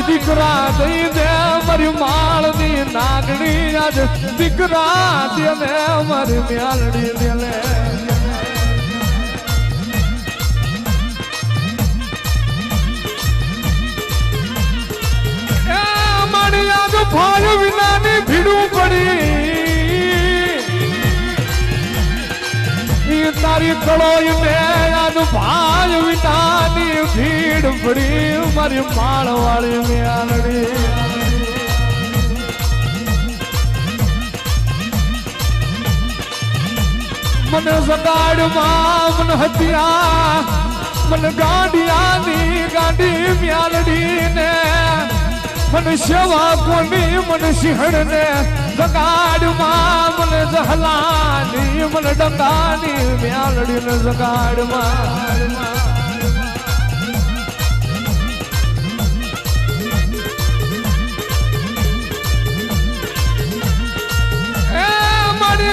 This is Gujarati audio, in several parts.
દીકરા દઈ દે મારી માળની નાગણી આજ દીકરા દે ને મારી મ્યાલડી દે લે મારી આજ ભાઈ વિનાની ભીડું પડી તારી કળોઈ ને આજ ભાઈ વિનાની ભીડ પડી મારી માળવાળી મ્યાલડી મને સગાડમાં મન હત્યા મન ગાંડિયાની ગાંડી મ્યાલડી ને મન સેવા કોની મન સિંહણ ને સગાડમાં મન જહલાની મન ડંગાની મ્યાલડી ને સગાડમાં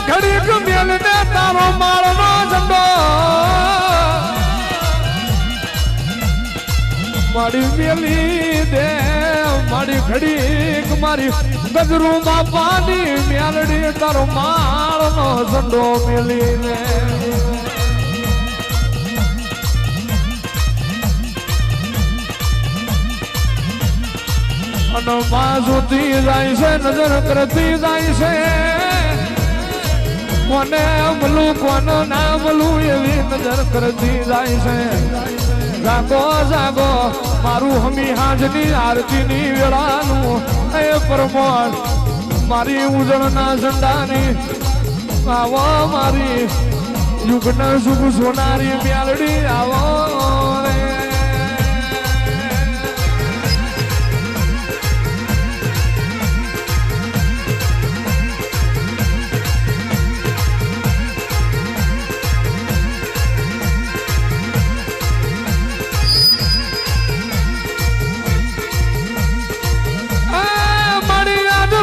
ઘડી મેલ ને તારો માળનો ઝંડો મારી મેલી દે મારી ઘડીક મારી ગજરું બાપાની મેલડી તારો માળનો ઝંડો મેલી દે અને માં જોતી જાય છે નજર કરતી જાય છે કોને મલું કોનો ના મલું એવી નજર કરતી જાય છે જાગો જાગો મારું હમી હાજની આરતીની વેળાનું એ પરમોણ મારી ઉજળના ઝંડાની આવો મારી યુગના શુભ સોનારી મ્યાલડી આવો રે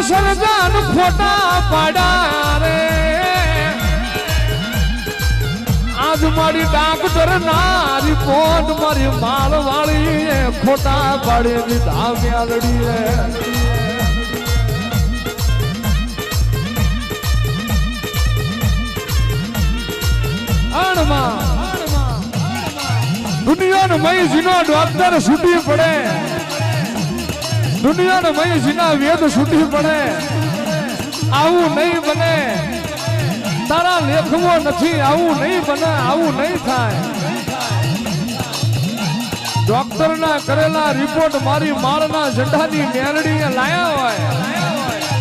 સરદાર ખોટા પાડા રે આજ મારી ડાક્ટર ના રિપોર્ટ મારી માળ વાળી ખોટા પાડે દીધા મ્યાલડી રે દુનિયાનો મહીજીનો ડોક્ટર છૂટી પડે દુનિયાનો મહીજીના વેદ છૂટી પડે આવું નહીં બને તારા લેખવો નથી આવું નહીં બને આવું નહીં થાય ડોક્ટર ના કરેલા રિપોર્ટ મારી માળના ઝંડાની મેલડી લાયા હોય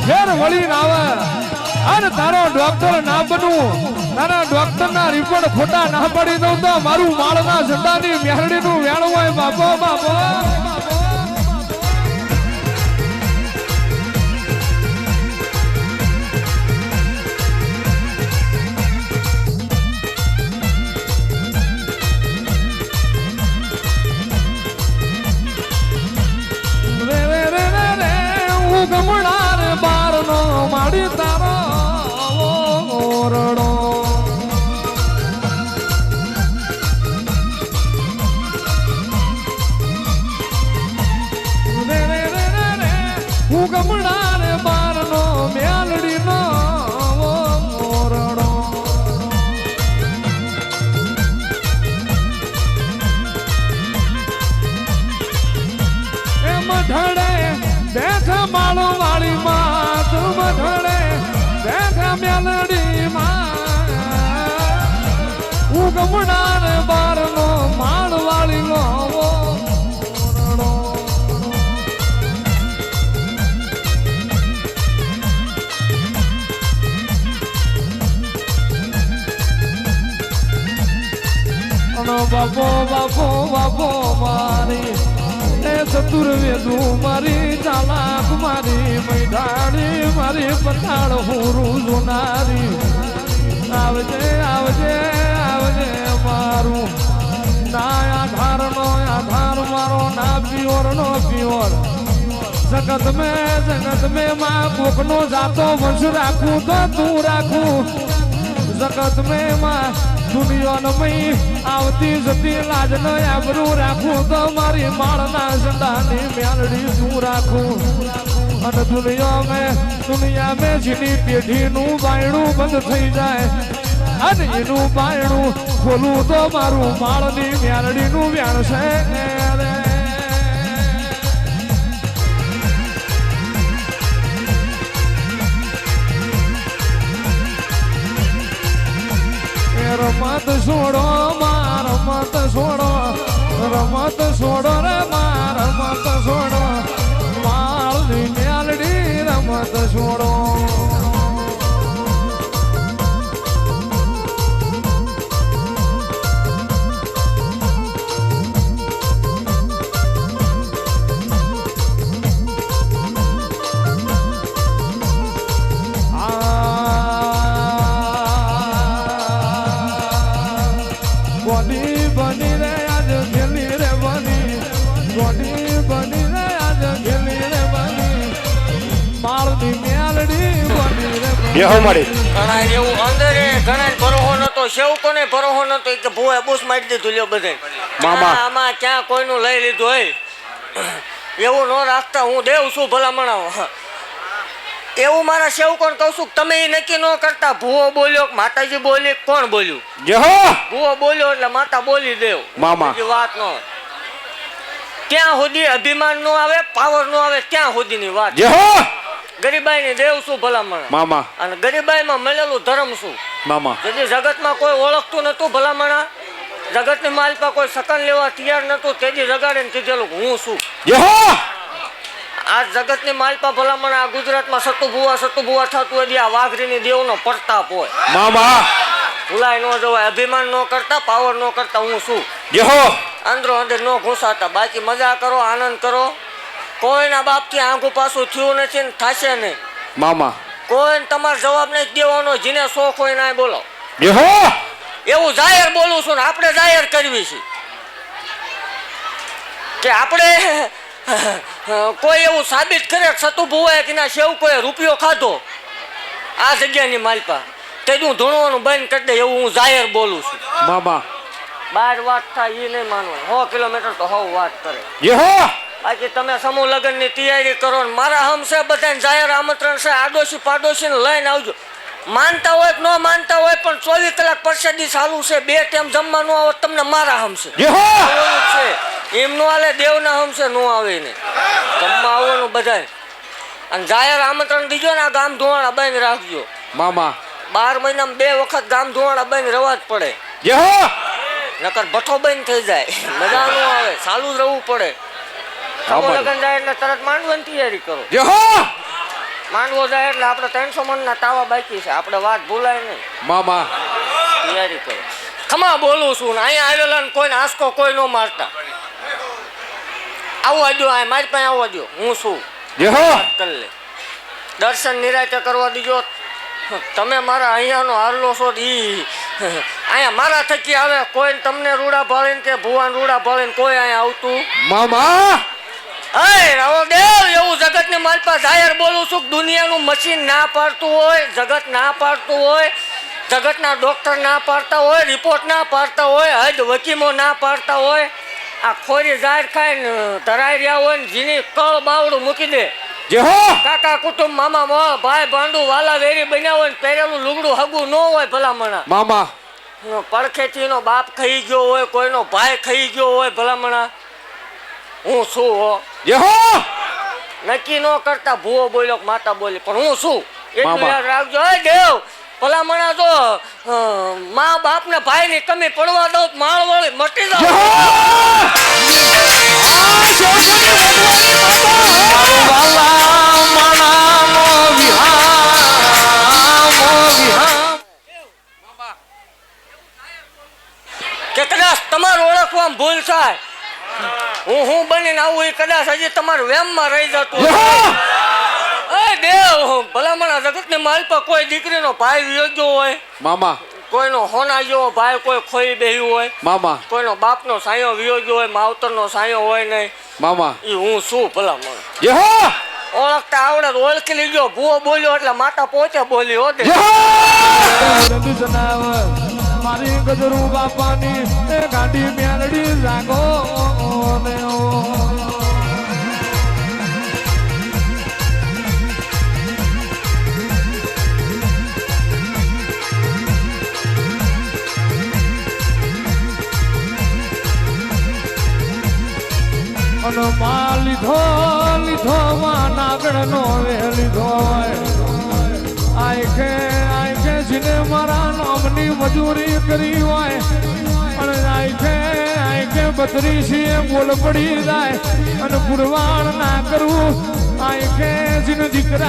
ફેર વળીને આવે અને તારો ડોક્ટર ના બનવું તારા ડોક્ટર ના રિપોર્ટ ખોટા ના પડી દઉં તો મારું માળના ઝંડાની મેલડી નું વેણું હોય બાપો બાપો ગમડાર બારનો માડી તારો ઓરડો હું ગમડાર બારનો મ્યાલડીનો ઓરડો એમ ઢળે બેઠા માળો વાળી માં તું ધડે બેઠા મેલડી માં ઉગમડાર બાર નો માળ વાળી નો બાપો બાપો બાપો મારી ચતુર્વેદુ મારી ચાલાક મારી મૈદાણી મારી પઠાણ હુરું જોનારી આવજે આવજે આવજે મારું ના આધારનો આધાર મારો ના પિયોરનો પિયોર જગત મેં માં કોકનો જાતો વંશ રાખું તો તું રાખું જગત મેં માં દુનિયામાં આવતી જતી લાજ ન આબરૂ રાખું તો મારી માળના ઝંડાની મેલડી તું રાખું અને દુનિયા મેં જેની પેઢીનું બાયણું બંધ થઈ જાય અને એનું બાયણું ખોલું તો મારું માળની મેલડીનું વ્યાણ છે રમત છોડો માર રમત છોડો રમત છોડો રે માર રમત છોડો માળની મેલડી રમત છોડો સેવકોને ભરોહો નતો કે ભૂએ બૂસ મારી દીધું લ્યો બધે મામા આમાં ક્યાં કોઈનું લઈ લીધું હોય એવું ન રાખતા હું દેવ છું ભલામણ એવું મારા સેવકોને કહું છું તમે એ નક્કી ન કરતા ભૂવો બોલ્યો માતાજી બોલી કોણ બોલ્યું ભૂવો બોલ્યો એટલે માતા બોલી દેવ મામા વાત ન ત્યાં સુધી અભિમાન નો આવે પાવર નો આવે ત્યાં સુધીની વાત ગરીબાઈ ની દેવ શું ભલામણ મામા અને ગરીબાઈ માં મળેલું ધર્મ શું મામા જેથી જગતમાં કોઈ ઓળખતું નતું ભલામણા જગતની માલપા કોઈ સકન લેવા તૈયાર નતું તેથી જગાડે કીધેલું હું શું આ જગતની માલપા ભલામણ આ ગુજરાતમાં સતુભુવા થતું હોય આ વાઘરીની દેવનો પ્રતાપ હોય મામા ભૂલાય ન જવાય અભિમાન ન કરતા પાવર ન કરતા હું શું અંદરો અંદર ન ઘૂસાતા બાકી મજા કરો આનંદ કરો કોઈના બાપથી આંખું પાછું થયું નથી ને થશે નહીં મામા કોઈને તમારો જવાબ નહીં દેવાનો જેને શોખ હોય ના બોલો એવું જાહેર બોલું છું ને આપણે જાહેર કરવી છે કે આપણે કોઈ એવું સાબિત કરે સતુભુવાએ કે ના સેવકોએ રૂપિયો ખાધો આ જગ્યાની માલપા તે હું ધૂણવાનું બંધ કરી દે એવું હું જાહેર બોલું છું મામા બહાર વાત થાય એ નહીં માનવાનું 100 કિલોમીટર તો હવ વાત કરે બાકી તમે સમૂહ લગ્ન ની તૈયારી કરો ને મારા હમશે બધાને જાહેર આમંત્રણ છે આડોશી પાડોશી ને લઈને આવજો માનતા હોય ન માનતા હોય પણ 24 કલાક પ્રસાદી ચાલુ છે 2 ટાઈમ જમવાનું આવે તમને મારા હમશે છે એમ નો હાલે દેવના હમશે નો આવે ને જમવા આવવાનું બધાય અને જાહેર આમંત્રણ દીજો ને આ ગામ ધોવાણા બંધ રાખજો મામા 12 મહિનામાં 2 વખત ગામ ધોવાણા બંધ રહેવા જ પડે નકર ભઠ્ઠો બંધ થઈ જાય મજા ન આવે ચાલુ જ રહેવું પડે સમૂહ લગ્ન જાય એટલે તરત માંડવાની તૈયારી કરો માંડવો જાય એટલે આપણે 300 મણના તાવા બાકી છે આપણે વાત ભૂલાય નહીં મામા તૈયારી કરો ખમા બોલું છું ને અહીંયા આવેલા ને કોઈને આંસકો કોઈ ન મારતા આવવા દો આ મારી પાસે આવવા દો હું શું કરી લે દર્શન નિરાતે કરવા દીજો તમે મારા અહીંયાનો હારલો છો ઈ અહીંયા મારા થકી આવે કોઈ તમને રૂડા ભાળીને કે ભુવાન રૂડા ભાળીને કોઈ અહીંયા આવતું મામા એવું જગત ની માલપા જાહેર બોલું છું દુનિયાનું મશીન ના પાડતું હોય જગત ના પાડતું હોય જગતના ડોક્ટર ના પાડતા હોય રિપોર્ટ ના પાડતા હોય હદ વકીમો ના પાડતા હોય આ ખોરી જાહેર ખાઈને ધરાઈ રહ્યા હોય ને જેની કળ બાવડું મૂકી દે કાકા કુટુંબ મામા ભાઈ ભાંડુ વાલા વેરી બન્યા હોય પહેરેલું લુગડું હગું ન હોય ભલામણા મામા પડખેથી નો બાપ ખાઈ ગયો હોય કોઈનો ભાઈ ખાઈ ગયો હોય ભલામણા હું શું હો નક્કી ન કરતા ભૂવો બોલ્યો માતા બોલી પણ હું શું એટલું યાદ રાખજો દેવ ભલામણા તો મા બાપ ને ભાઈ ની કમી પડવા દઉં માળ વાળી મટી કે કદાચ તમારું ઓળખવામાં ભૂલ થાય હું બનીને આવું એ કદાચ હજી તમારું વેમમાં રહી જતું દેવ ભલામણા જગત ની માલપા કોઈ દીકરીનો ભાઈ વિયોગ્યો હોય મામા કોઈનો હોના જેવો ભાઈ કોઈ ખોઈ બેહ્યું હોય મામા કોઈનો બાપનો સાયો વિયોગ્યો હોય માવતરનો સાયો હોય નહીં મામા ઈ હું શું ભલામણ ઓળખતા આવડે ઓળખી લીધો ભૂવો બોલ્યો એટલે માતા પોતે બોલી હો દે મારી ગજરું બાપાની એ ગાડી મેલડી જાગો ને ઓ. અને માં લીધો લીધો માં નાગણનો વે લીધો આખે જીને મારા નામની મજૂરી કરી હોય અને આખે બત્રીસી બોલ પડી જાય અને પુરવાણ ના કરવું આખે જીને દીકરા